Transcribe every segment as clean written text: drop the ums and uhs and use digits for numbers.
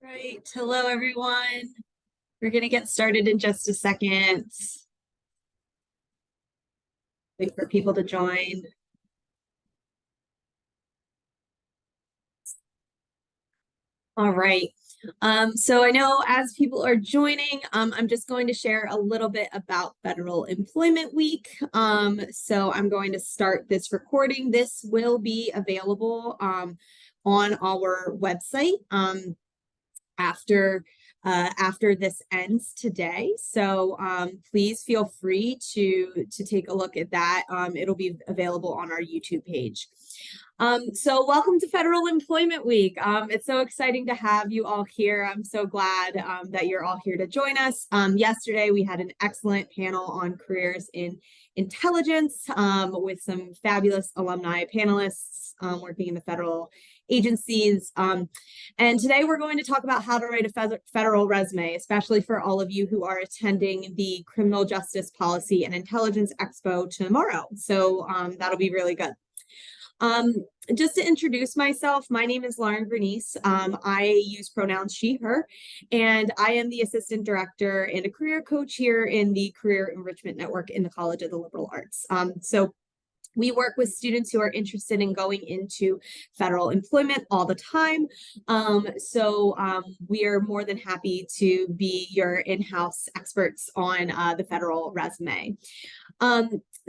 Right. Hello, everyone. We're going to get started in just a second. Wait for people to join. All right. So I know as people are joining, I'm just going to share a little bit about Federal Employment Week. So I'm going to start this recording. This will be available on our website. After this ends today. So please feel free to take a look at that. It'll be available on our YouTube page. So welcome to Federal Employment Week. It's so exciting to have you all here. I'm so glad that you're all here to join us. Yesterday, we had an excellent panel on careers in intelligence with some fabulous alumni panelists working in the federal agencies. And today we're going to talk about how to write a federal resume, especially for all of you who are attending the Criminal Justice Policy and Intelligence Expo tomorrow. So that'll be really good. Just to introduce myself, my name is Lauren Bernice. I use pronouns she, her, and I am the assistant director and a career coach here in the Career Enrichment Network in the College of the Liberal Arts. So we work with students who are interested in going into federal employment all the time. We are more than happy to be your in-house experts on the federal resume.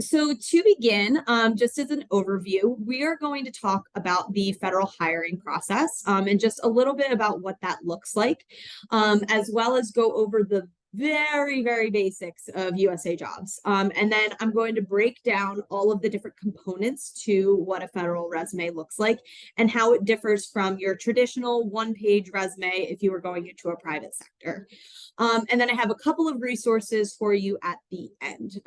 So to begin, just as an overview, we are going to talk about the federal hiring process and just a little bit about what that looks like, as well as go over the very basics of USA jobs. And then I'm going to break down all of the different components to what a federal resume looks like and how it differs from your traditional one-page resume if you were going into a private sector. And then I have a couple of resources for you at the end.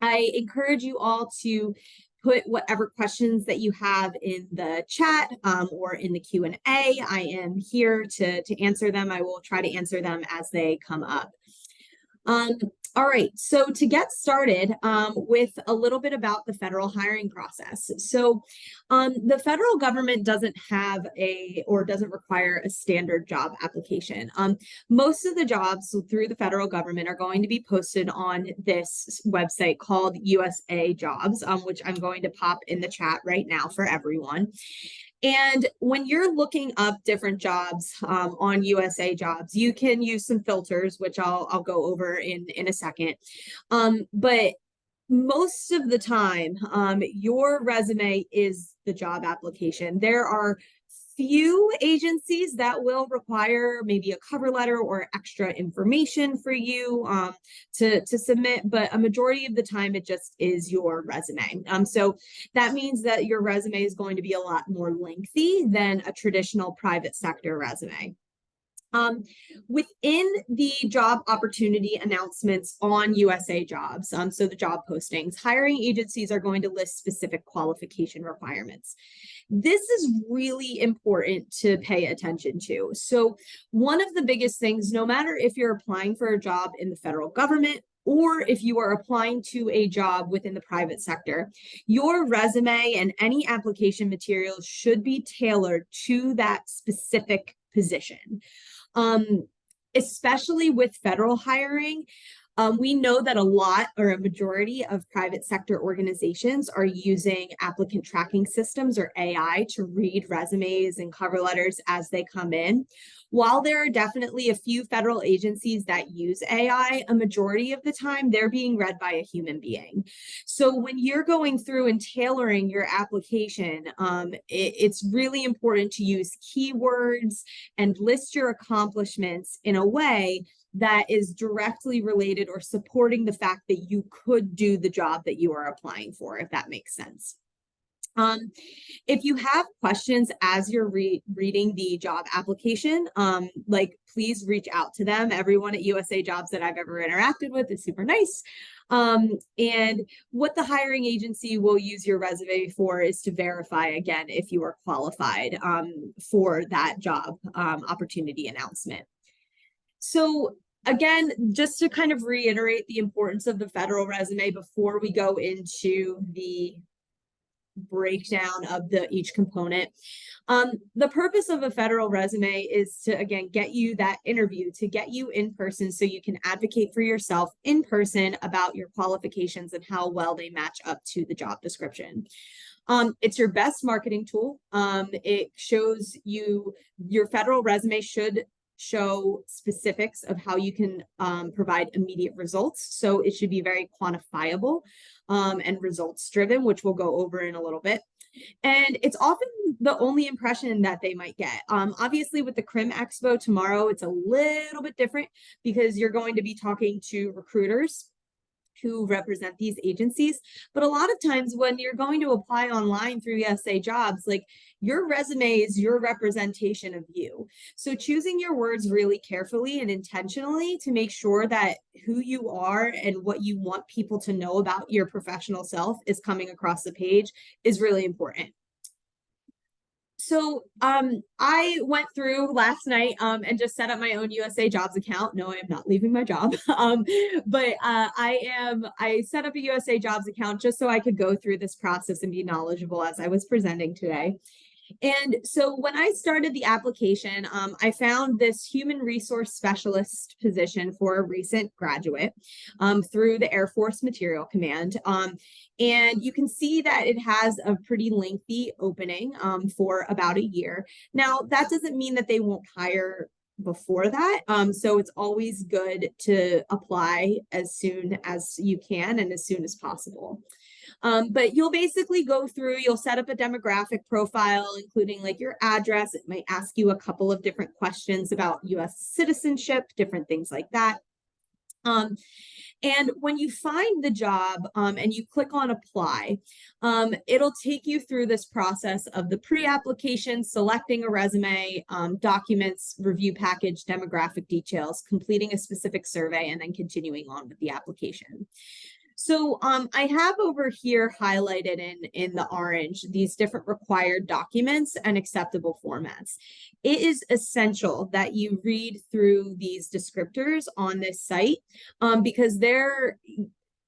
I encourage you all to put whatever questions that you have in the chat or in the Q&A. I am here to answer them. I will try to answer them as they come up. All right, so to get started with a little bit about the federal hiring process. So the federal government doesn't have doesn't require a standard job application. Most of the jobs through the federal government are going to be posted on this website called USA Jobs, which I'm going to pop in the chat right now for everyone. And when you're looking up different jobs on USA Jobs, you can use some filters, which I'll go over in a second. But most of the time, your resume is the job application. There are few agencies that will require maybe a cover letter or extra information for you to submit, but a majority of the time it just is your resume. So that means that your resume is going to be a lot more lengthy than a traditional private sector resume. Within the job opportunity announcements on USA Jobs, so the job postings, hiring agencies are going to list specific qualification requirements. This is really important to pay attention to. So one of the biggest things, no matter if you're applying for a job in the federal government or if you are applying to a job within the private sector, your resume and any application materials should be tailored to that specific position. Especially with federal hiring, we know that a lot or a majority of private sector organizations are using applicant tracking systems or AI to read resumes and cover letters as they come in. While there are definitely a few federal agencies that use AI, a majority of the time they're being read by a human being. So when you're going through and tailoring your application, it's really important to use keywords and list your accomplishments in a way that is directly related or supporting the fact that you could do the job that you are applying for, if that makes sense. If you have questions as you're reading the job application, please reach out to them. Everyone at USA Jobs that I've ever interacted with is super nice. And what the hiring agency will use your resume for is to verify, again, if you are qualified for that job opportunity announcement. So again, just to kind of reiterate the importance of the federal resume before we go into the breakdown of each component. The purpose of a federal resume is to, again, get you that interview, to get you in person so you can advocate for yourself in person about your qualifications and how well they match up to the job description. It's your best marketing tool. It shows you, your federal resume should show specifics of how you can provide immediate results. So it should be very quantifiable and results driven, which we'll go over in a little bit. And it's often the only impression that they might get. Obviously, with the Crim Expo tomorrow, it's a little bit different because you're going to be talking to recruiters who represent these agencies. But a lot of times when you're going to apply online through USA Jobs, like, your resume is your representation of you. So choosing your words really carefully and intentionally to make sure that who you are and what you want people to know about your professional self is coming across the page is really important. So I went through last night and just set up my own USA Jobs account. No, I am not leaving my job. But I set up a USA Jobs account just so I could go through this process and be knowledgeable as I was presenting today. And so when I started the application, I found this human resource specialist position for a recent graduate through the Air Force Material Command. And you can see that it has a pretty lengthy opening for about a year. Now, that doesn't mean that they won't hire before that. So it's always good to apply as soon as you can and as soon as possible. But you'll basically go through, you'll set up a demographic profile, including like your address. It might ask you a couple of different questions about US citizenship, different things like that. And when you find the job and you click on apply, it'll take you through this process of the pre-application, selecting a resume, documents, review package, demographic details, completing a specific survey, and then continuing on with the application. So I have over here highlighted in the orange these different required documents and acceptable formats. It is essential that you read through these descriptors on this site because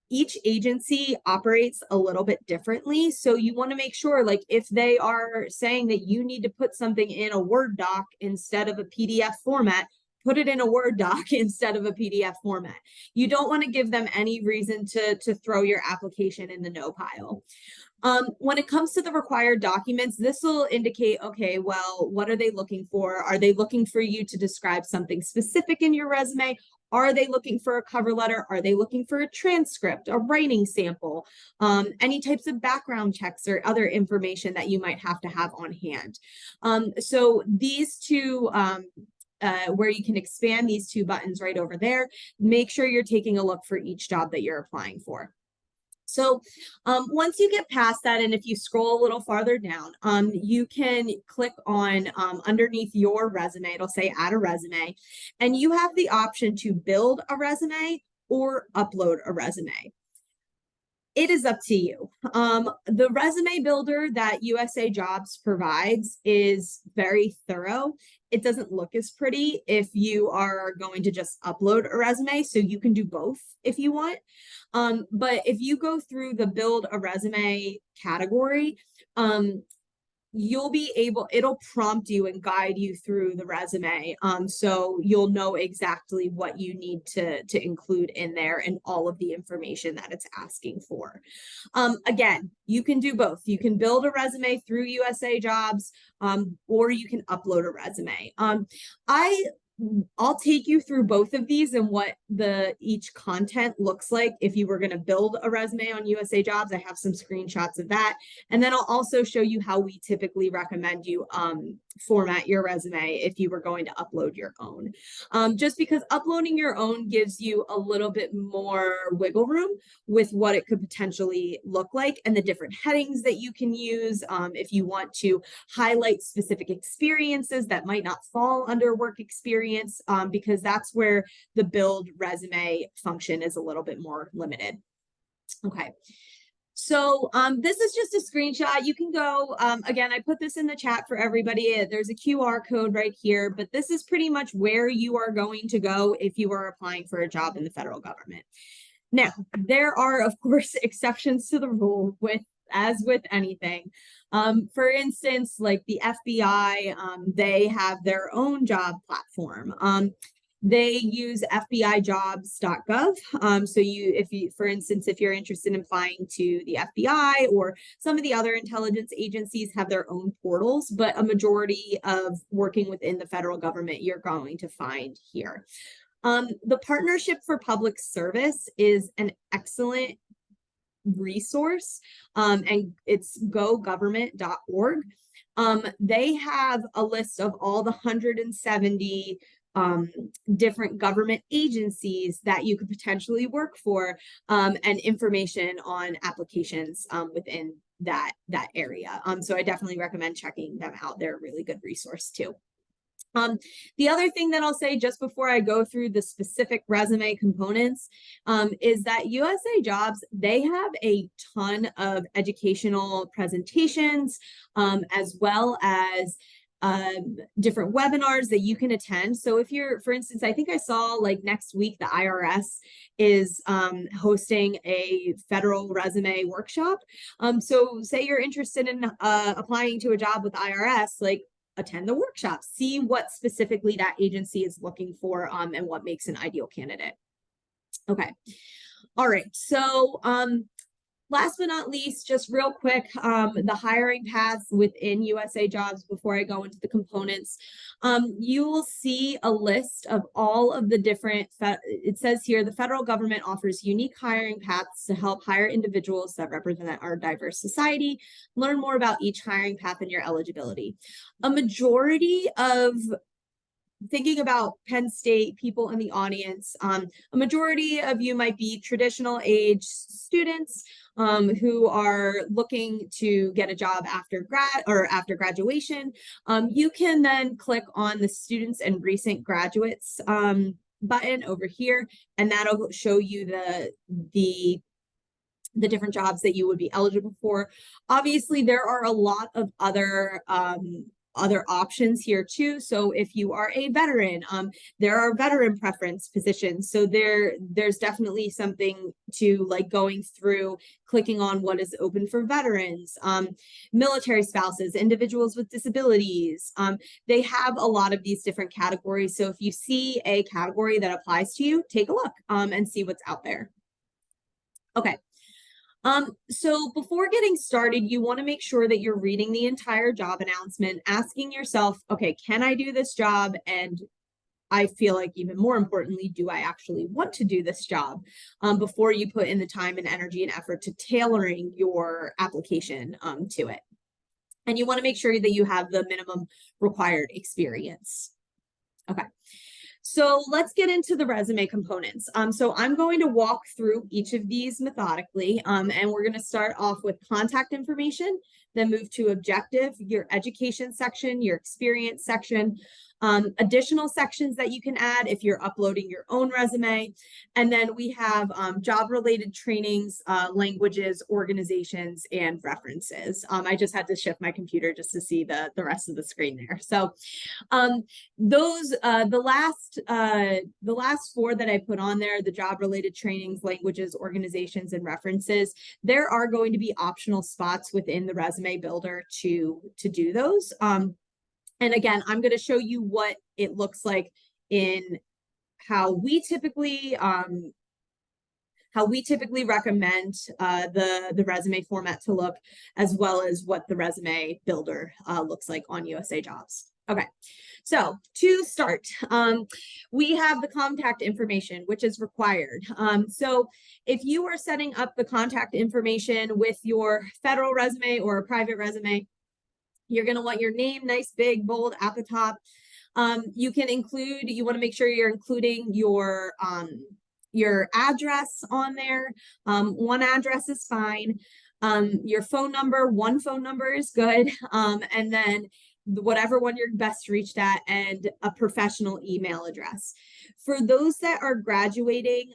each agency operates a little bit differently. So you want to make sure, like, if they are saying that you need to put something in a Word doc instead of a PDF format, put it in a Word doc instead of a PDF format. You don't want to give them any reason to throw your application in the no pile. When it comes to the required documents, this will indicate, okay, well, what are they looking for? Are they looking for you to describe something specific in your resume? Are they looking for a cover letter? Are they looking for a transcript, a writing sample, any types of background checks or other information that you might have to have on hand? So these two, where you can expand these two buttons right over there, make sure you're taking a look for each job that you're applying for. So once you get past that, and if you scroll a little farther down, you can click on underneath your resume, it'll say add a resume, and you have the option to build a resume or upload a resume. It is up to you. The resume builder that USA Jobs provides is very thorough. It doesn't look as pretty if you are going to just upload a resume, so you can do both if you want. But if you go through the build a resume category, you'll be able, it'll prompt you and guide you through the resume. So you'll know exactly what you need to include in there and all of the information that it's asking for. Again, you can do both. You can build a resume through USA Jobs, or you can upload a resume. I'll take you through both of these and what each content looks like if you were going to build a resume on USA Jobs. I have some screenshots of that. And then I'll also show you how we typically recommend you format your resume if you were going to upload your own. Just because uploading your own gives you a little bit more wiggle room with what it could potentially look like and the different headings that you can use if you want to highlight specific experiences that might not fall under work experience, because that's where the build resume function is a little bit more limited. Okay. So this is just a screenshot. You can go, again, I put this in the chat for everybody. There's a QR code right here, but this is pretty much where you are going to go if you are applying for a job in the federal government. Now, there are, of course, exceptions to the rule with with anything. For instance, like the FBI, they have their own job platform. They use FBIjobs.gov. So if you, for instance, if you're interested in applying to the FBI or some of the other intelligence agencies have their own portals, but a majority of working within the federal government, you're going to find here. The Partnership for Public Service is an excellent resource, and it's gogovernment.org. They have a list of all the 170 different government agencies that you could potentially work for, and information on applications within that area. So I definitely recommend checking them out. They're a really good resource too. The other thing that I'll say just before I go through the specific resume components is that USA Jobs, they have a ton of educational presentations, as well as different webinars that you can attend. So if you're, for instance, I think I saw like next week, the IRS is hosting a federal resume workshop. So say you're interested in applying to a job with IRS, like attend the workshop, see what specifically that agency is looking for, and what makes an ideal candidate. Okay. All right. So last but not least, just real quick, the hiring paths within USA Jobs before I go into the components. You will see a list of all of the different, it says here, the federal government offers unique hiring paths to help hire individuals that represent our diverse society. Learn more about each hiring path and your eligibility. A majority of, thinking about Penn State people in the audience, a majority of you might be traditional age students who are looking to get a job after graduation. You can then click on the students and recent graduates button over here, and that'll show you the different jobs that you would be eligible for. Obviously, there are a lot of other options here too. So if you are a veteran, there are veteran preference positions. So there's definitely something to like going through, clicking on what is open for veterans, military spouses, individuals with disabilities. They have a lot of these different categories. So if you see a category that applies to you, take a look and see what's out there. Okay. So before getting started, you want to make sure that you're reading the entire job announcement, asking yourself, okay, can I do this job? And I feel like even more importantly, do I actually want to do this job before you put in the time and energy and effort to tailoring your application to it. And you want to make sure that you have the minimum required experience. Okay. So let's get into the resume components. So I'm going to walk through each of these methodically, and we're going to start off with contact information, then move to objective, your education section, your experience section, additional sections that you can add if you're uploading your own resume. And then we have job-related trainings, languages, organizations, and references. I just had to shift my computer just to see the rest of the screen there. So those, the last four that I put on there, the job-related trainings, languages, organizations, and references, there are going to be optional spots within the resume builder to do those. And again, I'm going to show you what it looks like in how we typically recommend the resume format to look, as well as what the resume builder looks like on USA Jobs. Okay, so to start, we have the contact information, which is required. So if you are setting up the contact information with your federal resume or a private resume, you're going to want your name nice, big, bold at the top. You can include, you want to make sure you're including your address on there. One address is fine. Your phone number, one phone number is good. And then whatever one you're best reached at, and a professional email address. For those that are graduating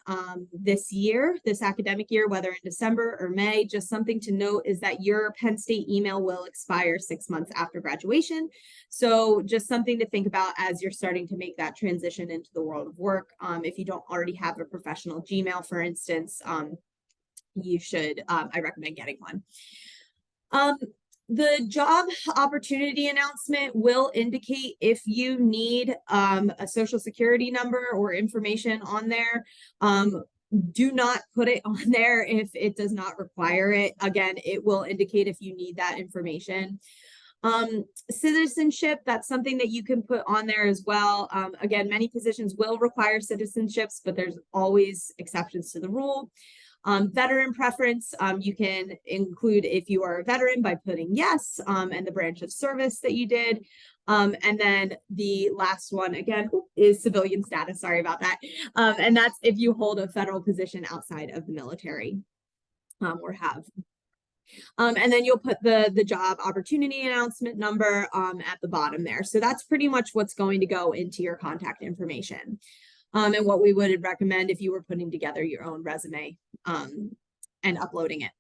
this year, this academic year, whether in December or May, just something to note is that your Penn State email will expire 6 months after graduation. So just something to think about as you're starting to make that transition into the world of work. If you don't already have a professional Gmail, for instance, you should, I recommend getting one. Um, the job opportunity announcement will indicate if you need a social security number or information on there. Do not put it on there if it does not require it. Again, it will indicate if you need that information. Citizenship, that's something that you can put on there as well. Again, many positions will require citizenships, but there's always exceptions to the rule. Veteran preference, you can include if you are a veteran by putting yes, and the branch of service that you did. And then the last one, again, is civilian status. Sorry about that. And that's if you hold a federal position outside of the military, or have. And then you'll put the job opportunity announcement number at the bottom there. So that's pretty much what's going to go into your contact information. And what we would recommend if you were putting together your own resume and uploading it.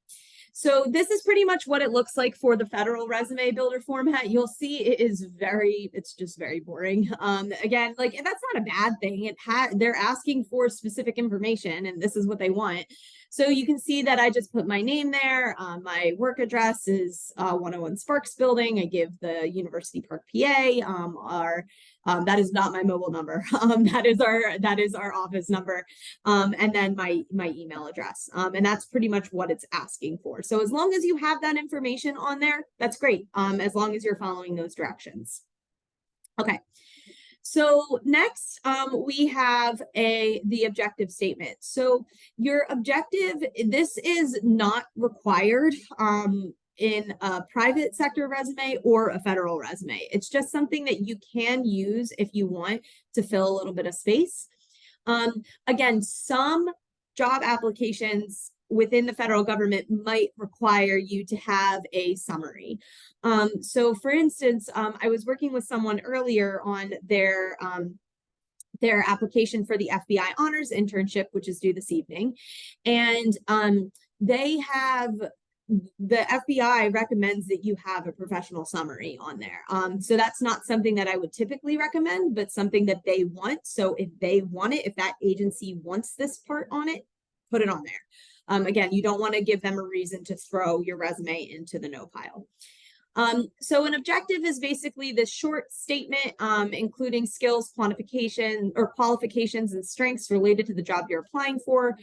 So this is pretty much what it looks like for the federal resume builder format. You'll see it's just very boring. Again, like that's not a bad thing. They're asking for specific information and this is what they want. So you can see that I just put my name there. My work address is 101 Sparks Building. I give the University Park, PA. That is not my mobile number. That is our office number. And then my email address. And that's pretty much what it's asking for. So as long as you have that information on there, that's great. As long as you're following those directions. Okay. So next, we have the objective statement. So your objective, this is not required in a private sector resume or a federal resume. It's just something that you can use if you want to fill a little bit of space. Again, some job applications within the federal government might require you to have a summary. So for instance, I was working with someone earlier on their application for the FBI honors internship, which is due this evening. And the FBI recommends that you have a professional summary on there. So that's not something that I would typically recommend, but something that they want. So if they want it, if that agency wants this part on it, put it on there. Again, you don't want to give them a reason to throw your resume into the no pile. So an objective is basically this short statement, including skills, qualifications and strengths related to the job you're applying for.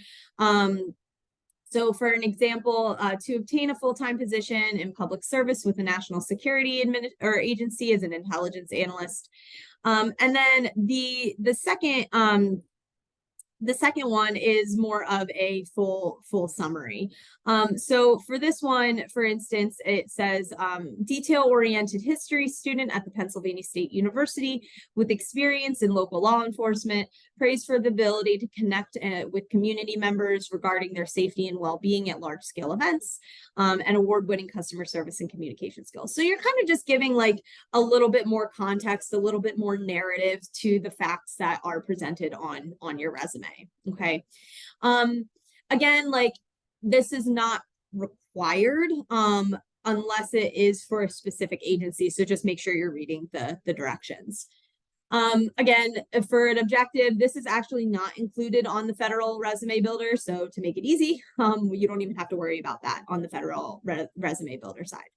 So for an example, to obtain a full-time position in public service with the National Security Agency as an intelligence analyst. And then the second one is more of a full summary. So for this one, for instance, it says detail-oriented history student at the Pennsylvania State University with experience in local law enforcement, praised for the ability to connect with community members regarding their safety and well-being at large-scale events, and award-winning customer service and communication skills. So you're kind of just giving like a little bit more context, a little bit more narrative to the facts that are presented on your resume. Okay. Again, like this is not required unless it is for a specific agency. So just make sure you're reading the directions. Again, for an objective, this is actually not included on the federal resume builder. So to make it easy, you don't even have to worry about that on the federal resume builder side.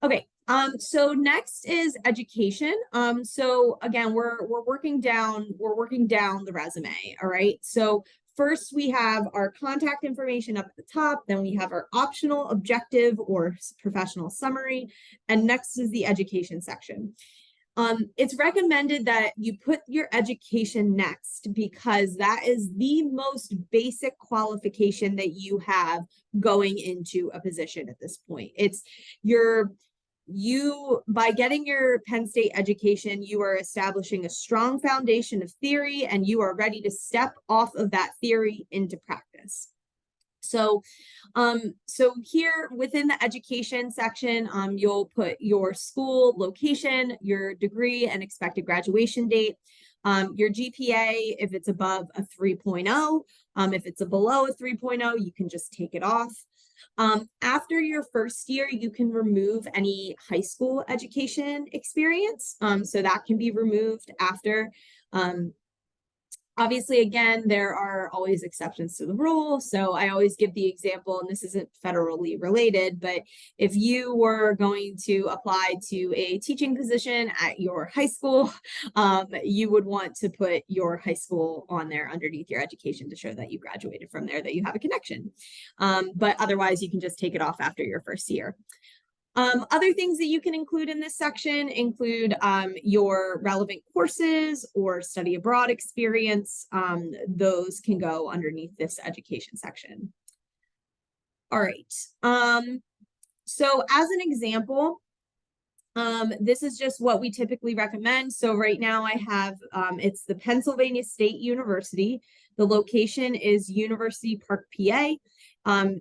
Okay, so next is education. So again, we're working down the resume. All right. So first we have our contact information up at the top, then we have our optional objective or professional summary, and next is the education section. It's recommended that you put your education next because that is the most basic qualification that you have going into a position at this point. It's by getting your Penn State education, you are establishing a strong foundation of theory and you are ready to step off of that theory into practice. So, so here within the education section, you'll put your school location, your degree and expected graduation date, your GPA, if it's above a 3.0, if it's below a 3.0, you can just take it off. After your first year, you can remove any high school education experience. So that can be removed after Obviously, again, there are always exceptions to the rule. So I always give the example, and this isn't federally related, but if you were going to apply to a teaching position at your high school, you would want to put your high school on there underneath your education to show that you graduated from there, that you have a connection. But otherwise, you can just take it off after your first year. Other things that you can include in this section include your relevant courses or study abroad experience. Those can go underneath this education section. All right. So as an example, this is just what we typically recommend. So right now I have, it's the Pennsylvania State University. The location is University Park, PA.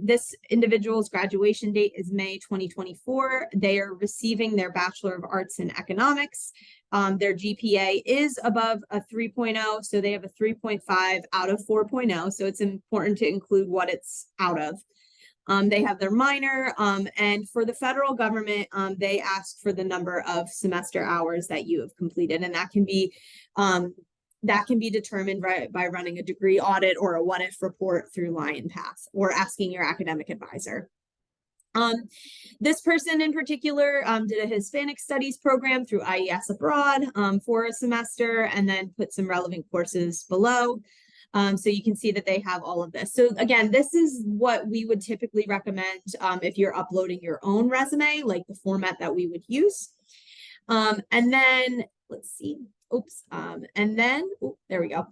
This individual's graduation date is May 2024. They are receiving their Bachelor of Arts in Economics. Their GPA is above a 3.0, so they have a 3.5 out of 4.0. So it's important to include what it's out of. They have their minor, and for the federal government, they ask for the number of semester hours that you have completed, and that can be determined by running a degree audit or a what-if report through Lion Path or asking your academic advisor. This person in particular did a Hispanic Studies program through IES Abroad for a semester, and then put some relevant courses below. So you can see that they have all of this. So again, this is what we would typically recommend if you're uploading your own resume, like the format that we would use. And then let's see. Oops. And then there we go.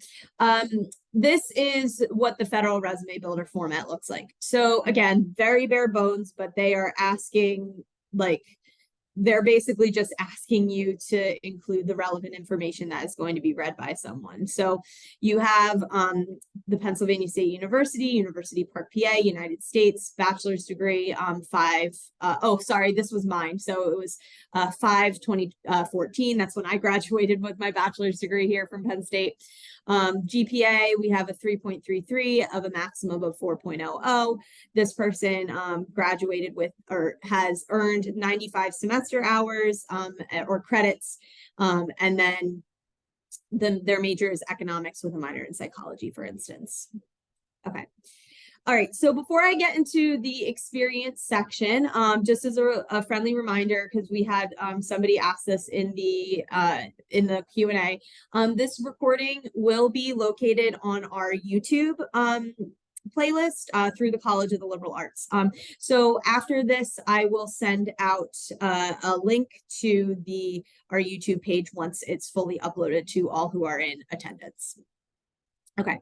This is what the federal resume builder format looks like. So again, very bare bones, but they are asking, like, they're basically just asking you to include the relevant information that is going to be read by someone. So you have the Pennsylvania State University, University Park, PA, United States, bachelor's degree, oh, sorry, this was mine. So it was 5/2014. That's when I graduated with my bachelor's degree here from Penn State. GPA, we have a 3.33 of a maximum of 4.00. This person graduated with or has earned 95 semester hours or credits, and then their major is economics with a minor in psychology, for instance. Okay. All right, so before I get into the experience section, just as a friendly reminder, because we had somebody ask this in the Q&A, this recording will be located on our YouTube playlist through the College of the Liberal Arts. So after this, I will send out a link to our YouTube page once it's fully uploaded to all who are in attendance. Okay.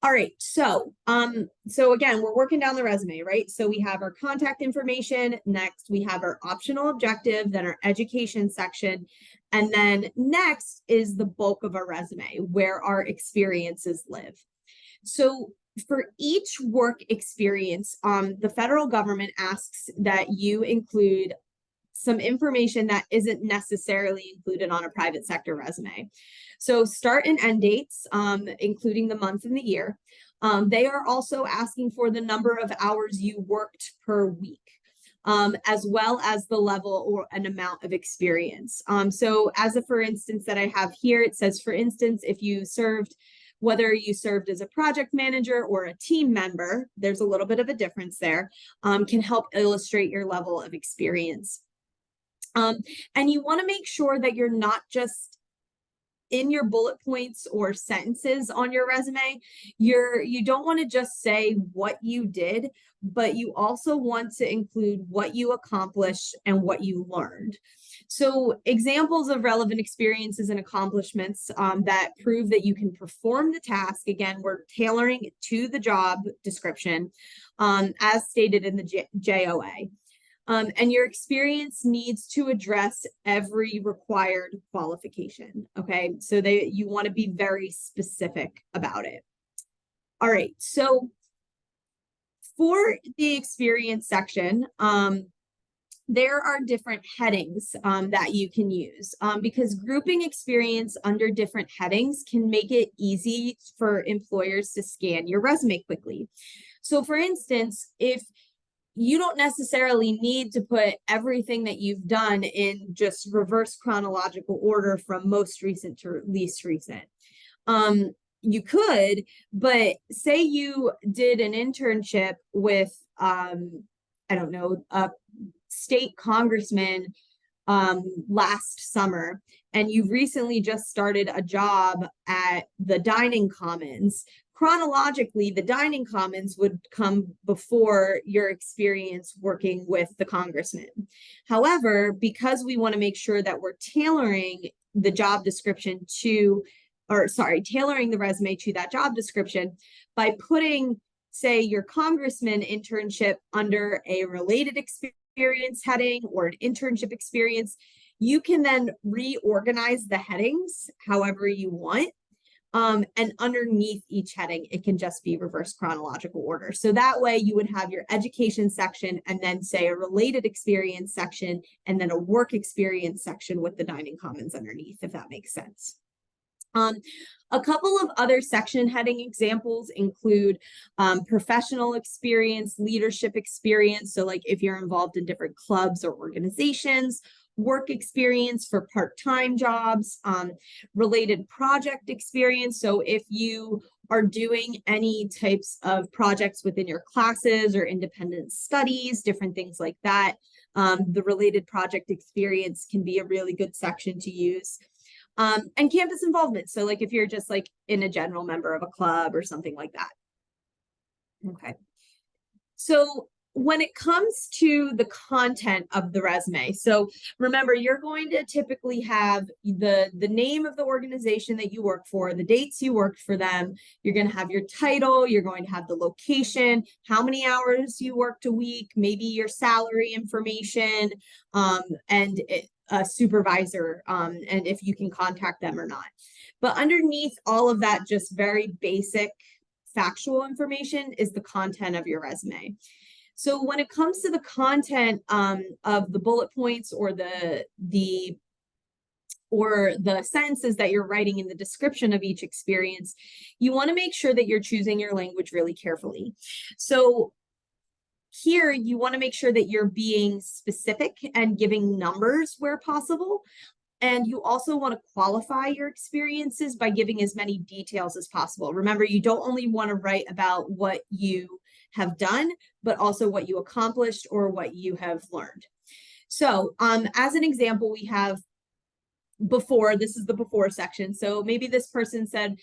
All right, so again, we're working down the resume, right? So we have our contact information. Next, we have our optional objective, then our education section. And then next is the bulk of our resume, where our experiences live. So for each work experience, the federal government asks that you include some information that isn't necessarily included on a private sector resume. So start and end dates, including the month and the year. They are also asking for the number of hours you worked per week, as well as the level or an amount of experience. So as a for instance that I have here, it says, for instance, if you served, whether you served as a project manager or a team member, there's a little bit of a difference there, can help illustrate your level of experience. And you want to make sure that you're not just in your bullet points or sentences on your resume. You don't want to just say what you did, but you also want to include what you accomplished and what you learned. So examples of relevant experiences and accomplishments that prove that you can perform the task. Again, we're tailoring to the job description as stated in the JOA. And your experience needs to address every required qualification. Okay, so you want to be very specific about it. All right, so for the experience section, there are different headings that you can use because grouping experience under different headings can make it easy for employers to scan your resume quickly. So for instance, if you don't necessarily need to put everything that you've done in just reverse chronological order from most recent to least recent. you could, but say you did an internship with, I don't know, a state congressman last summer, and you've recently just started a job at the dining commons. Chronologically, the dining commons would come before your experience working with the congressman. However, because we want to make sure that we're tailoring the job description to, or sorry, tailoring the resume to that job description by putting, say, your congressman internship under a related experience heading or an internship experience, you can then reorganize the headings however you want. And underneath each heading, it can just be reverse chronological order. So that way you would have your education section and then say a related experience section and then a work experience section with the dining commons underneath, if that makes sense. A couple of other section heading examples include professional experience, leadership experience. So like if you're involved in different clubs or organizations, work experience for part-time jobs, related project experience. So if you are doing any types of projects within your classes or independent studies, different things like that, the related project experience can be a really good section to use. And campus involvement. So like if you're just like in a general member of a club or something like that. Okay. So when it comes to the content of the resume, so remember, you're going to typically have the name of the organization that you work for, the dates you worked for them, you're going to have your title, you're going to have the location, how many hours you worked a week, maybe your salary information, and a supervisor, and if you can contact them or not. But underneath all of that, just very basic factual information is the content of your resume. So when it comes to the content of the bullet points or the sentences that you're writing in the description of each experience, you want to make sure that you're choosing your language really carefully. So here, you want to make sure that you're being specific and giving numbers where possible. And you also want to qualify your experiences by giving as many details as possible. Remember, you don't only want to write about what you have done, but also what you accomplished or what you have learned. So as an example, we have before, this is the before section. So maybe this person said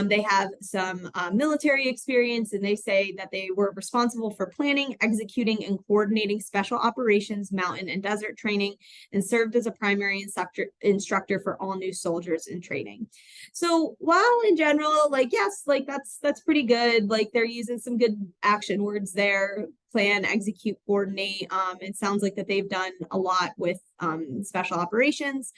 they have some military experience, and they say that they were responsible for planning, executing, and coordinating special operations, mountain and desert training, and served as a primary instructor for all new soldiers in training. So while in general, like, yes, like that's pretty good. Like they're using some good action words there: plan, execute, coordinate. It sounds like that they've done a lot with special operations.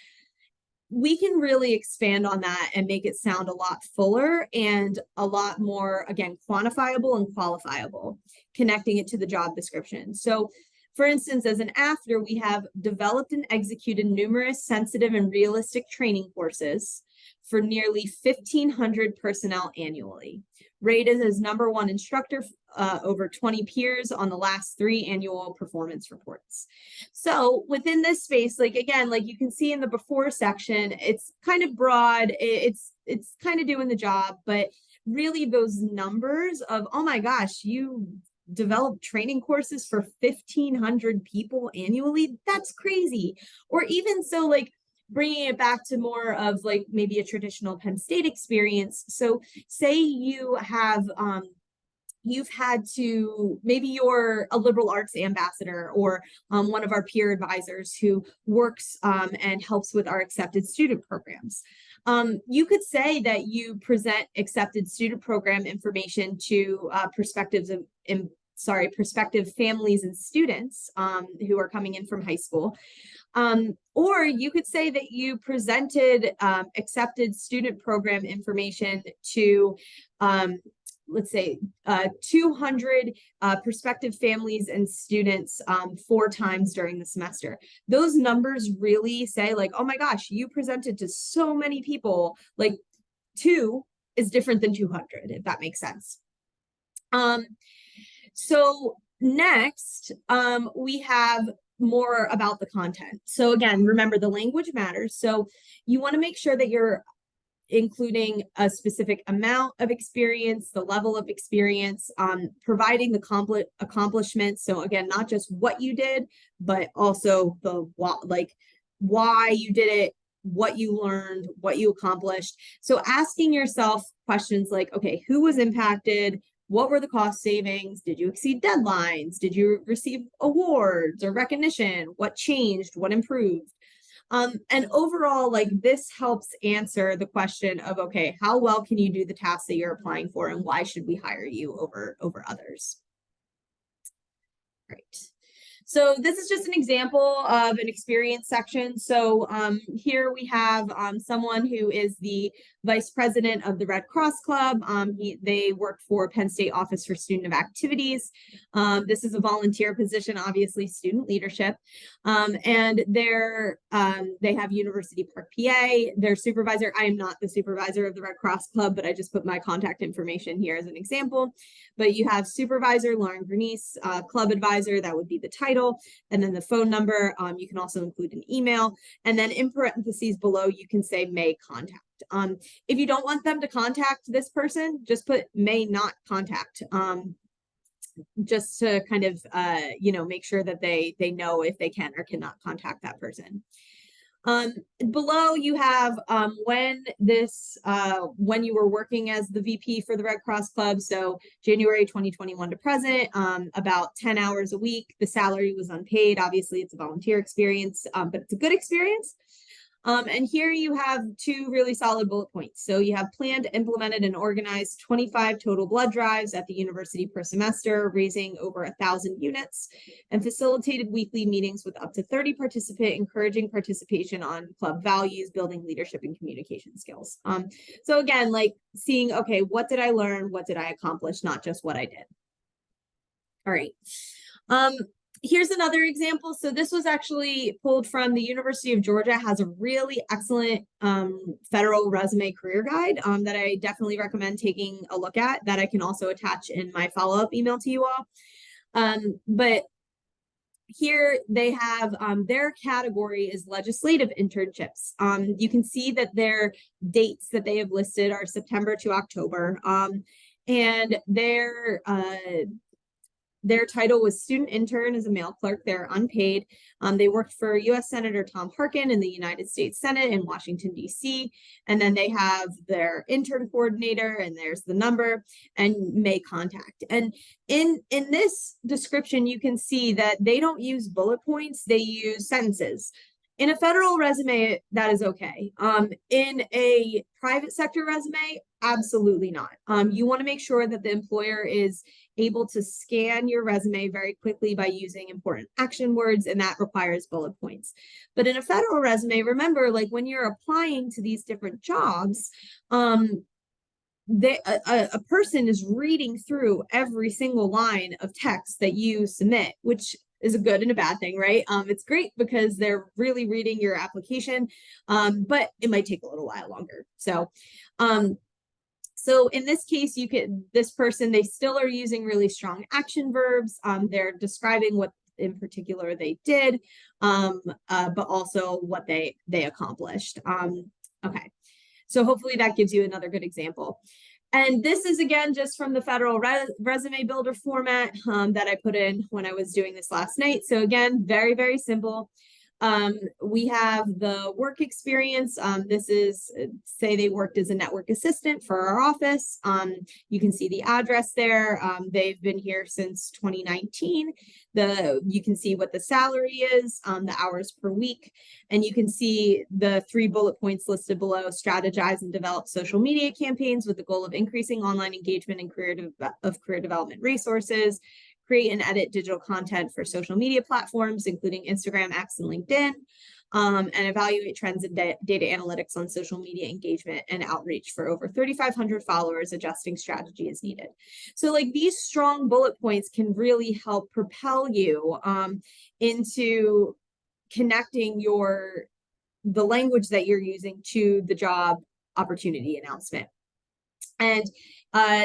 We can really expand on that and make it sound a lot fuller and a lot more, again, quantifiable and qualifiable, connecting it to the job description. So for instance, as an after, we have developed and executed numerous sensitive and realistic training courses for nearly 1,500 personnel annually. Rated as #1 instructor over 20 peers on the last 3 annual performance reports. So within this space, like again, like you can see in the before section, it's kind of broad, it's kind of doing the job, but really those numbers of, oh my gosh, you develop training courses for 1,500 people annually, that's crazy. Or even so, like bringing it back to more of like maybe a traditional Penn State experience. So say you have you've had to, maybe you're a liberal arts ambassador or one of our peer advisors who works and helps with our accepted student programs. You could say that you present accepted student program information to prospective families and students who are coming in from high school. Or you could say that you presented accepted student program information to let's say 200 prospective families and students 4 times during the semester. Those numbers really say like, oh my gosh, you presented to so many people. Like 2 is different than 200, if that makes sense. So next, we have more about the content. So again, remember the language matters. So you want to make sure that you're including a specific amount of experience, the level of experience, providing the accomplishments. So again, not just what you did, but also the why you did it, what you learned, what you accomplished. So asking yourself questions like, okay, who was impacted? What were the cost savings? Did you exceed deadlines? Did you receive awards or recognition? What changed? What improved? And overall, like this helps answer the question of, okay, how well can you do the tasks that you're applying for, and why should we hire you over others? Great. So this is just an example of an experience section. So here we have someone who is the vice president of the Red Cross Club. They work for Penn State Office for Student Activities. This is a volunteer position, obviously student leadership. And they have University Park, PA. Their supervisor, I am not the supervisor of the Red Cross Club, but I just put my contact information here as an example. But you have supervisor Lauren Bernice, club advisor, that would be the title, and then the phone number. You can also include an email, and then in parentheses below, you can say may contact. If you don't want them to contact this person, just put may not contact, just to kind of, make sure that they know if they can or cannot contact that person. Below you have when you were working as the VP for the Red Cross Club, so January 2021 to present, about 10 hours a week. The salary was unpaid. Obviously, it's a volunteer experience, but it's a good experience. And here you have two really solid bullet points. So you have planned, implemented, and organized 25 total blood drives at the university per semester, raising over 1,000 units, and facilitated weekly meetings with up to 30 participants, encouraging participation on club values, building leadership and communication skills. So again, like seeing, okay, what did I learn? What did I accomplish? Not just what I did. All right. Here's another example. So this was actually pulled from the University of Georgia, has a really excellent federal resume career guide that I definitely recommend taking a look at, that I can also attach in my follow-up email to you all. But here they have their category is legislative internships. You can see that their dates that they have listed are September to October. And their title was student intern as a male clerk. They're unpaid. They worked for U.S. Senator Tom Harkin in the United States Senate in Washington, D.C. And then they have their intern coordinator, and there's the number, and may contact. And in this description, you can see that they don't use bullet points. They use sentences. In a federal resume, that is okay. In a private sector resume, absolutely not. You want to make sure that the employer is able to scan your resume very quickly by using important action words, and that requires bullet points. But in a federal resume, remember, like when you're applying to these different jobs, a person is reading through every single line of text that you submit, which is a good and a bad thing, right? It's great because they're really reading your application, but it might take a little while longer. So in this case, this person, they still are using really strong action verbs. They're describing what in particular they did, but also what they accomplished. Okay, so hopefully that gives you another good example. And this is, again, just from the federal resume builder format that I put in when I was doing this last night. So again, very, very simple. We have the work experience. This is, say they worked as a network assistant for our office. You can see the address there. They've been here since 2019. You can see what the salary is, the hours per week, and you can see the 3 bullet points listed below: strategize and develop social media campaigns with the goal of increasing online engagement and career development resources, create and edit digital content for social media platforms, including Instagram, X, and LinkedIn, and evaluate trends in data analytics on social media engagement and outreach for over 3,500 followers, adjusting strategy as needed. So like these strong bullet points can really help propel you into connecting the language that you're using to the job opportunity announcement. And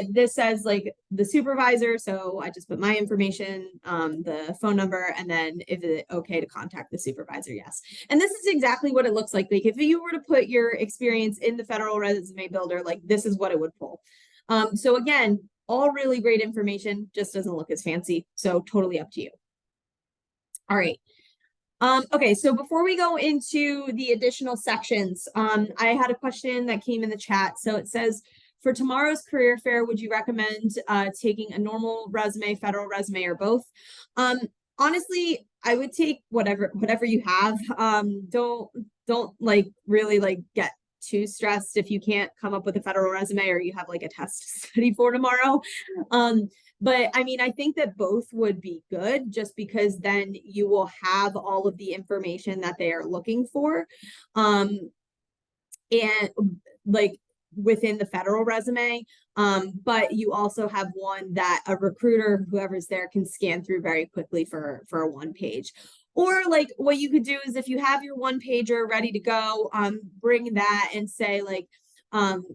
This says like the supervisor, so I just put my information, the phone number, and then if it's okay to contact the supervisor, yes. And this is exactly what it looks like. Like if you were to put your experience in the Federal Resume Builder, like this is what it would pull. So again, all really great information, just doesn't look as fancy. So totally up to you. All right. Okay, so before we go into the additional sections, I had a question that came in the chat. So it says, for tomorrow's career fair, would you recommend taking a normal resume, federal resume, or both? Honestly, I would take whatever you have. Don't like really like get too stressed if you can't come up with a federal resume or you have like a test to study for tomorrow. But I mean, I think that both would be good just because then you will have all of the information that they are looking for. And like within the federal resume, but you also have one that a recruiter, whoever's there, can scan through very quickly for a one page. Or like what you could do is if you have your one pager ready to go, bring that and say like,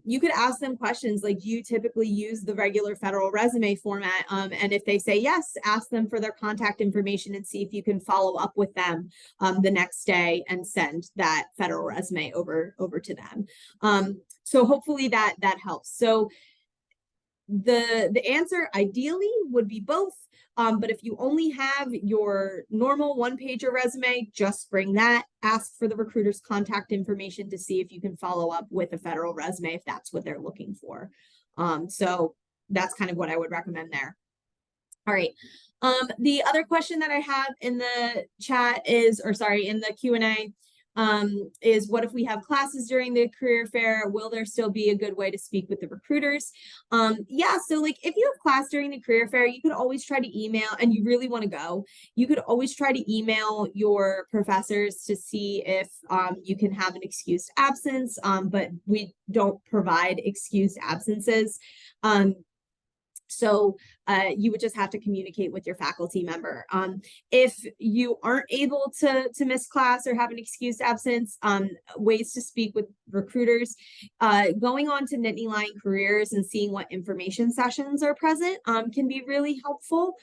you could ask them questions like, do you typically use the regular federal resume format? And if they say yes, ask them for their contact information and see if you can follow up with them the next day and send that federal resume over to them. So hopefully that helps. So the answer ideally would be both. But if you only have your normal one-pager resume, just bring that. Ask for the recruiter's contact information to see if you can follow up with a federal resume if that's what they're looking for. So that's kind of what I would recommend there. All right. The other question that I have in the chat is, or sorry, in the Q&A, is what if we have classes during the career fair? Will there still be a good way to speak with the recruiters? Yeah, so like if you have class during the career fair, you could always try to email, and you really want to go, you could always try to email your professors to see if you can have an excused absence, but we don't provide excused absences. So you would just have to communicate with your faculty member. If you aren't able to miss class or have an excused absence, ways to speak with recruiters, going on to Nittany Lion Careers and seeing what information sessions are present can be really helpful.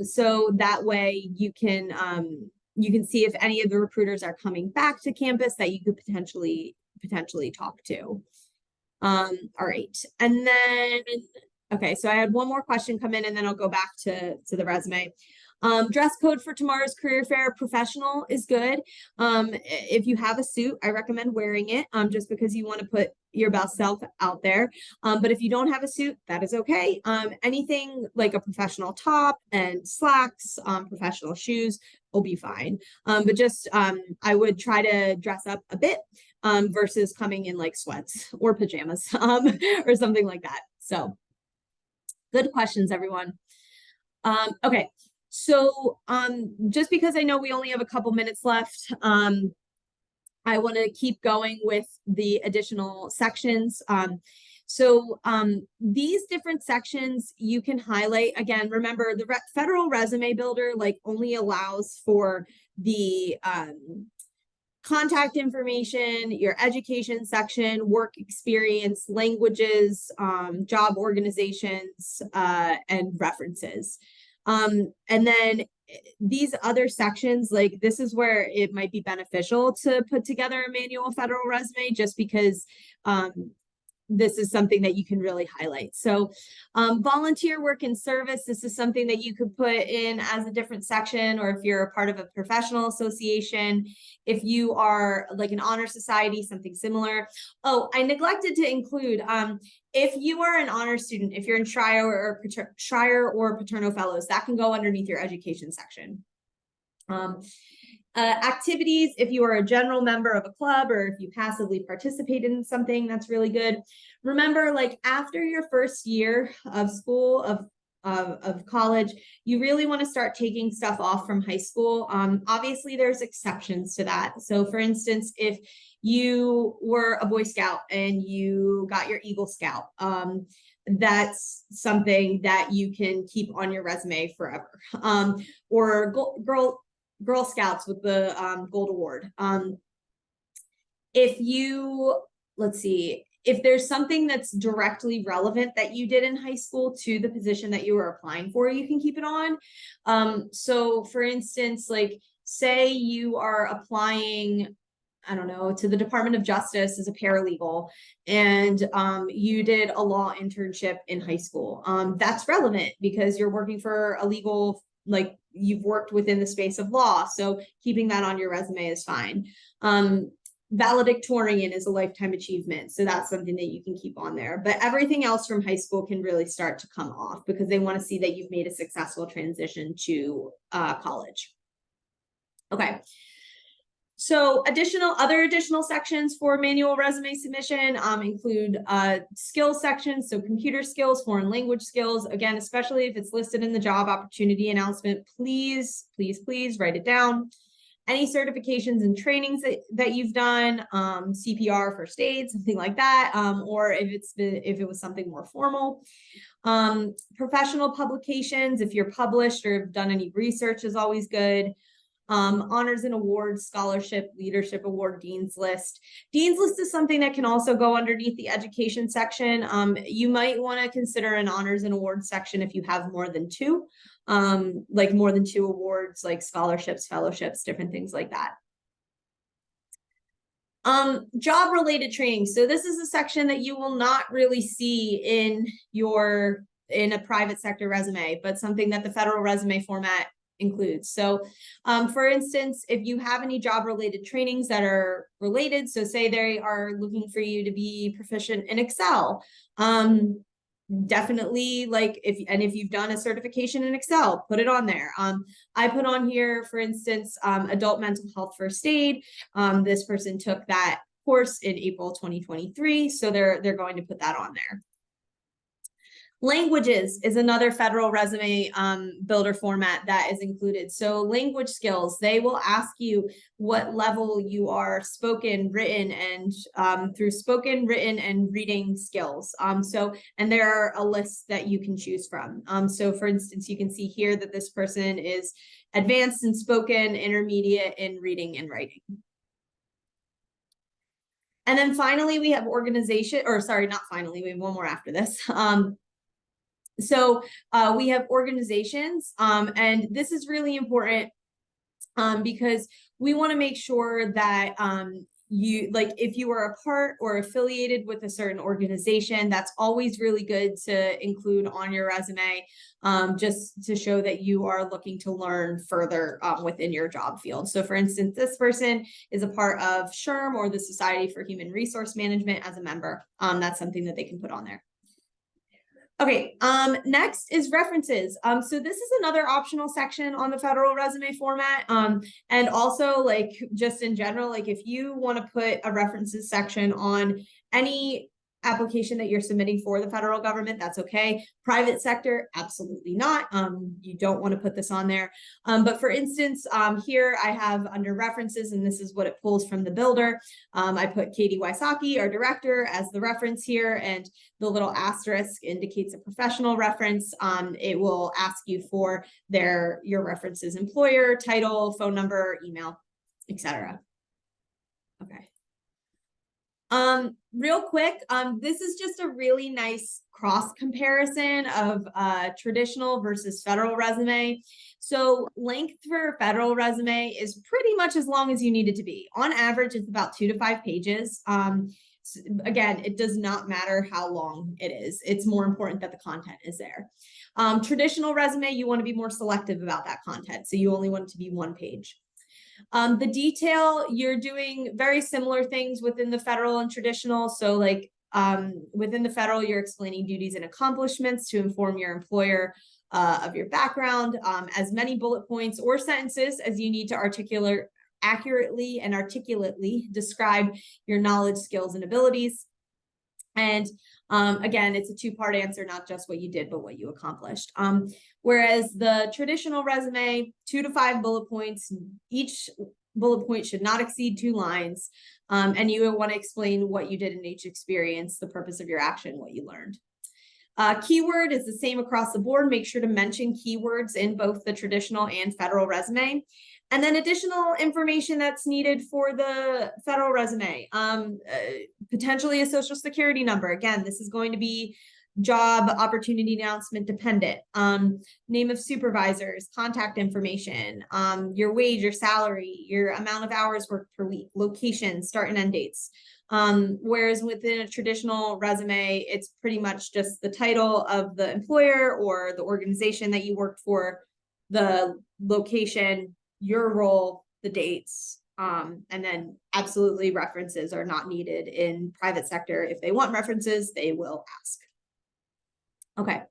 So that way you can see if any of the recruiters are coming back to campus that you could potentially talk to. All right, and then okay, so I had one more question come in and then I'll go back to the resume. Dress code for tomorrow's career fair, professional is good. If you have a suit, I recommend wearing it just because you want to put your best self out there. But if you don't have a suit, that is okay. Anything like a professional top and slacks, professional shoes will be fine. But just I would try to dress up a bit versus coming in like sweats or pajamas or something like that. So good questions, everyone. Okay, so just because I know we only have a couple minutes left, I want to keep going with the additional sections. So these different sections you can highlight. Again, remember the Federal Resume Builder like only allows for the contact information, your education section, work experience, languages, job organizations, and references. And then these other sections, like this is where it might be beneficial to put together a manual federal resume just because this is something that you can really highlight. So volunteer work and service, this is something that you could put in as a different section, or if you're a part of a professional association, if you are like an honor society, something similar. Oh, I neglected to include, if you are an honor student, if you're in Schreyer or Paterno Fellows, that can go underneath your education section. Activities, if you are a general member of a club or if you passively participated in something, that's really good. Remember, like after your first year of school, of college, you really want to start taking stuff off from high school. Obviously, there's exceptions to that. So for instance, if you were a Boy Scout and you got your Eagle Scout, that's something that you can keep on your resume forever. Or Girl Scouts with the Gold Award. If you, let's see, if there's something that's directly relevant that you did in high school to the position that you were applying for, you can keep it on. So for instance, like say you are applying, I don't know, to the Department of Justice as a paralegal, and you did a law internship in high school. That's relevant because you're working for a legal, like you've worked within the space of law. So keeping that on your resume is fine. Valedictorian is a lifetime achievement. So that's something that you can keep on there. But everything else from high school can really start to come off because they want to see that you've made a successful transition to college. Okay. So other additional sections for manual resume submission include skills sections, so computer skills, foreign language skills. Again, especially if it's listed in the job opportunity announcement, please, please, please write it down. Any certifications and trainings that you've done, CPR, first aid, something like that, or if it was something more formal. Professional publications, if you're published or have done any research, is always good. Honors and awards, scholarship, leadership award, dean's list. Dean's list is something that can also go underneath the education section. You might want to consider an honors and awards section if you have more than two, like more than two awards, like scholarships, fellowships, different things like that. Job related training. So this is a section that you will not really see in a private sector resume, but something that the federal resume format includes. So for instance, if you have any job related trainings that are related, so say they are looking for you to be proficient in Excel, definitely if you've done a certification in Excel, put it on there. I put on here, for instance, adult mental health first aid. This person took that course in April 2023, so they're going to put that on there. Languages is another federal resume builder format that is included. So language skills, they will ask you what level you are spoken, written, and through spoken, written, and reading skills. And there are a list that you can choose from. So for instance, you can see here that this person is advanced in spoken, intermediate in reading and writing. And then finally, we have organization, or sorry, not finally, we have one more after this. So we have organizations, and this is really important because we want to make sure that if you are a part or affiliated with a certain organization, that's always really good to include on your resume, just to show that you are looking to learn further within your job field. So for instance, this person is a part of SHRM, or the Society for Human Resource Management, as a member. That's something that they can put on there. Okay, next is references. So this is another optional section on the federal resume format. And also, like, just in general, like if you want to put a references section on any application that you're submitting for the federal government, that's okay. Private sector, absolutely not. You don't want to put this on there. But for instance, here I have under references, and this is what it pulls from the builder. I put Katie Wysocki, our director, as the reference here, and the little asterisk indicates a professional reference. It will ask you for your reference's employer, title, phone number, email, etc. Okay. Real quick, this is just a really nice cross comparison of traditional versus federal resume. So length for federal resume is pretty much as long as you need it to be. On average, it's about 2 to 5 pages. Again, it does not matter how long it is. It's more important that the content is there. Traditional resume, you want to be more selective about that content. So you only want it to be 1 page. The detail, you're doing very similar things within the federal and traditional. So like within the federal, you're explaining duties and accomplishments to inform your employer of your background, as many bullet points or sentences as you need to accurately and articulately describe your knowledge, skills, and abilities. And again, it's a 2-part answer, not just what you did, but what you accomplished. Whereas the traditional resume, 2 to 5 bullet points, each bullet point should not exceed 2 lines. And you will want to explain what you did in each experience, the purpose of your action, what you learned. Keyword is the same across the board. Make sure to mention keywords in both the traditional and federal resume. And then additional information that's needed for the federal resume, potentially a social security number. Again, this is going to be job opportunity announcement dependent, name of supervisors, contact information, your wage, your salary, your amount of hours worked per week, location, start and end dates. Whereas within a traditional resume, it's pretty much just the title of the employer or the organization that you worked for, the location, your role, the dates, and then absolutely references are not needed in private sector. If they want references, they will ask. Okay.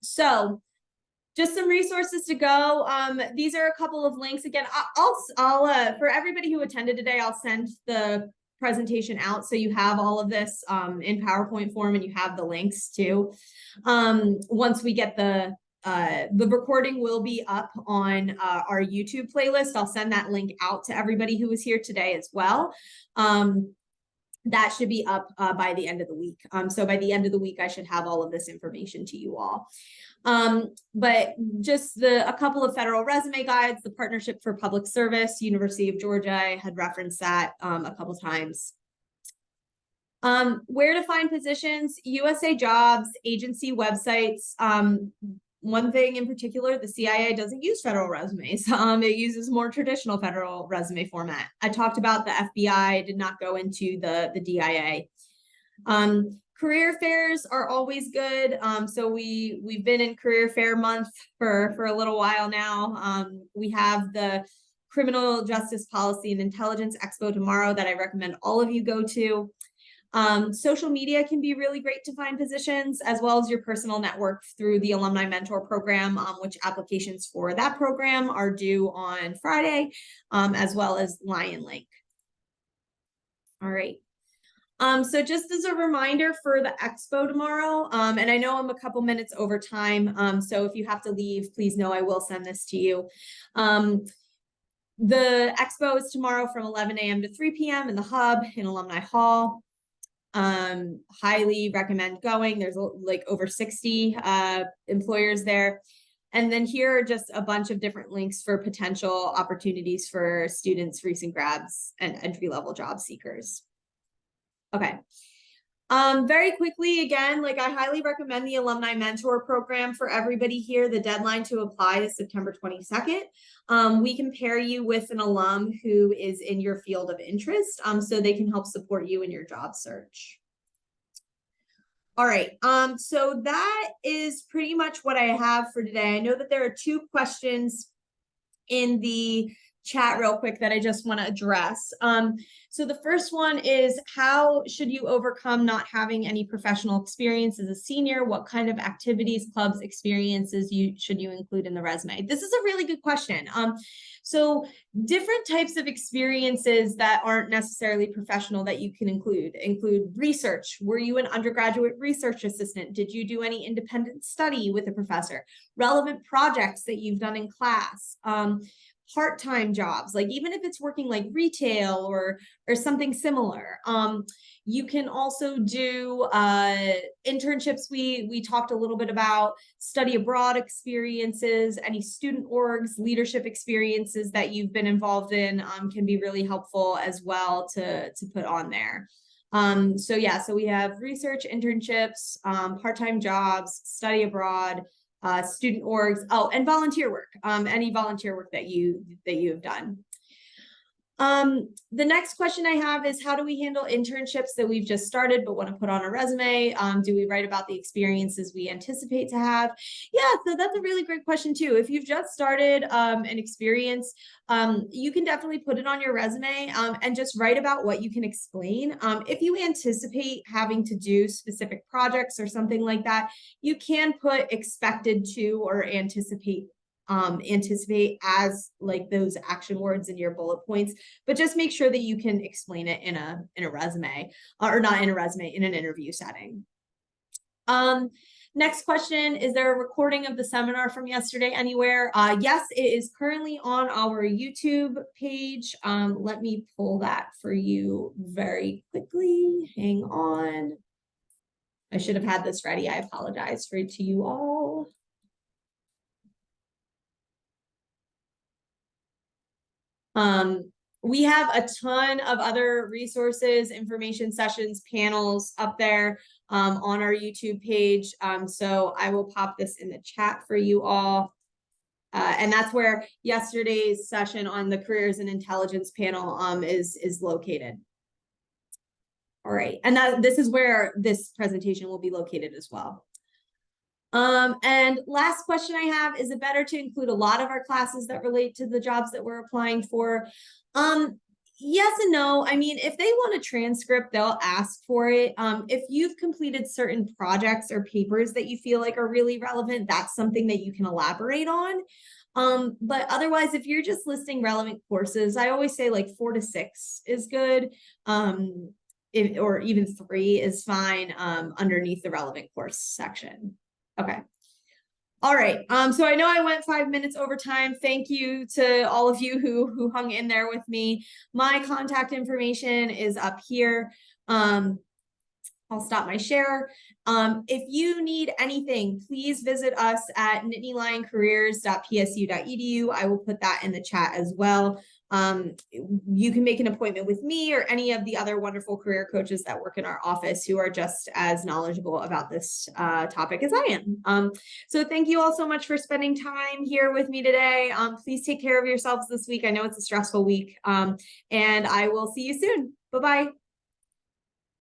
So just some resources to go. These are a couple of links. Again, I'll for everybody who attended today, I'll send the presentation out so you have all of this in PowerPoint form, and you have the links too. Once we get the recording will be up on our YouTube playlist. I'll send that link out to everybody who was here today as well. That should be up by the end of the week. So by the end of the week, I should have all of this information to you all. But just a couple of federal resume guides, the Partnership for Public Service, University of Georgia, I had referenced that a couple times. Where to find positions, USA Jobs, agency websites. One thing in particular, the CIA doesn't use federal resumes. It uses more traditional federal resume format. I talked about the FBI, did not go into the DIA. Career fairs are always good. So we've been in career fair month for a little while now. We have the Criminal Justice Policy and Intelligence Expo tomorrow that I recommend all of you go to. Social media can be really great to find positions, as well as your personal network through the Alumni Mentor Program, which applications for that program are due on Friday, as well as Lion Link. All right. So just as a reminder for the expo tomorrow, and I know I'm a couple minutes over time, so if you have to leave, please know I will send this to you. The expo is tomorrow from 11 a.m. to 3 p.m. in the Hub in Alumni Hall. Highly recommend going. There's like over 60 employers there. And then here are just a bunch of different links for potential opportunities for students, recent grads, and entry-level job seekers. Okay. Very quickly, again, like I highly recommend the Alumni Mentor Program for everybody here. The deadline to apply is September 22nd. We can pair you with an alum who is in your field of interest, so they can help support you in your job search. All right, so that is pretty much what I have for today. I know that there are 2 questions in the chat real quick that I just want to address. So the first one is, how should you overcome not having any professional experience as a senior? What kind of activities, clubs, experiences should you include in the resume? This is a really good question. So different types of experiences that aren't necessarily professional that you can include research. Were you an undergraduate research assistant? Did you do any independent study with a professor? Relevant projects that you've done in class. Part-time jobs, like even if it's working like retail or something similar. You can also do internships. We talked a little bit about study abroad experiences, any student orgs, leadership experiences that you've been involved in can be really helpful as well to put on there. So yeah, so we have research, internships, part-time jobs, study abroad, student orgs, and volunteer work, any volunteer work that you have done. The next question I have is, how do we handle internships that we've just started but want to put on a resume? Do we write about the experiences we anticipate to have? Yeah, so that's a really great question too. If you've just started an experience, you can definitely put it on your resume and just write about what you can explain. If you anticipate having to do specific projects or something like that, you can put expected to or anticipate as like those action words in your bullet points, but just make sure that you can explain it in a resume, or not in a resume, in an interview setting. Next question, is there a recording of the seminar from yesterday anywhere? Yes, it is currently on our YouTube page. Let me pull that for you very quickly. Hang on. I should have had this ready. I apologize to you all. We have a ton of other resources, information sessions, panels up there on our YouTube page. So I will pop this in the chat for you all. And that's where yesterday's session on the careers and intelligence panel is located. All right, and this is where this presentation will be located as well. And last question I have, is it better to include a lot of our classes that relate to the jobs that we're applying for? Yes and no. I mean, if they want a transcript, they'll ask for it. If you've completed certain projects or papers that you feel like are really relevant, that's something that you can elaborate on. But otherwise, if you're just listing relevant courses, I always say like 4 to 6 is good. Or even 3 is fine underneath the relevant course section. Okay. All right. So I know I went 5 minutes over time. Thank you to all of you who hung in there with me. My contact information is up here. I'll stop my share. If you need anything, please visit us at nittanyLionCareers.psu.edu. I will put that in the chat as well. You can make an appointment with me or any of the other wonderful career coaches that work in our office who are just as knowledgeable about this topic as I am. So thank you all so much for spending time here with me today. Please take care of yourselves this week. I know it's a stressful week, and I will see you soon. Bye-bye.